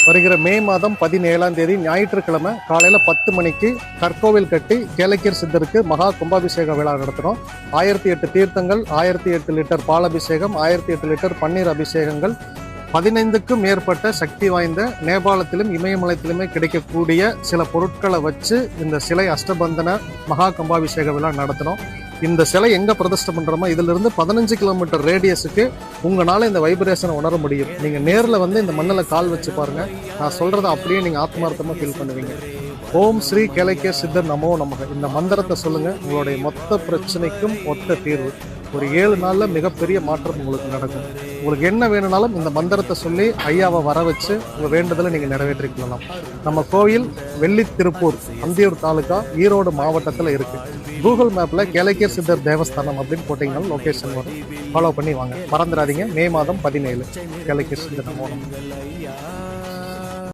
வருகிற மே மாதம் 17ஆம் தேதி ஞாயிற்றுக்கிழமை காலையில் 10 மணிக்கு கற்கோவில் கட்டி கேளக்கியர் சித்தருக்கு மகா கும்பாபிஷேக விழா நடத்துகிறோம். 1008 தீர்த்தங்கள், 1008 லிட்டர் பால் அபிஷேகம், 1008 லிட்டர் பன்னீர் அபிஷேகங்கள், 15க்கும் மேற்பட்ட சக்தி வாய்ந்த நேபாளத்திலும் இமயமலைத்திலுமே கிடைக்கக்கூடிய சில பொருட்களை வச்சு இந்த சிலை அஷ்டபந்தன மகா கும்பாபிஷேக விழா நடத்தினோம். இந்த சிலை எங்க பிரதிஷ்டை பண்றோமோ இதுல இருந்து 15 கிலோமீட்டர் ரேடியஸுக்கு உங்களால இந்த வைப்ரேஷனை உணர முடியும். நீங்க நேர்ல வந்து இந்த மண்ணில் கால் வச்சு பாருங்க. நான் சொல்றதை அப்படியே நீங்க ஆத்மார்த்தமா ஃபீல் பண்ணுவீங்க. ஓம் ஸ்ரீ கேளக்கியர் சித்தர் நமோ நமக. இந்த மந்திரத்தை சொல்லுங்க. உங்களுடைய மொத்த பிரச்சனைக்கும் ஒத்த தீர்வு. ஒரு 7 நாள்ல மிகப்பெரிய மாற்றம் உங்களுக்கு நடக்கும். உங்களுக்கு என்ன வேணும்னாலும் இந்த மந்திரத்தை சொல்லி ஐயாவை வர வச்சு உங்க வேண்டுதலை நீங்க நிறைவேற்றிக் கொள்ளலாம். நம்ம கோயில் வெள்ளித்திருப்பூர், அந்தியூர் தாலுகா, ஈரோடு மாவட்டத்தில் இருக்கு. கூகுள் மேப்ல கேளக்கியர் சித்தர் தேவஸ்தானம் அப்படின்னு போட்டீங்கன்னா லொகேஷன் வரும். ஃபாலோ பண்ணி வாங்க. மறந்துடாதீங்க. மே மாதம் 17 கேளக்கியர் சித்தர் நமோ நமக.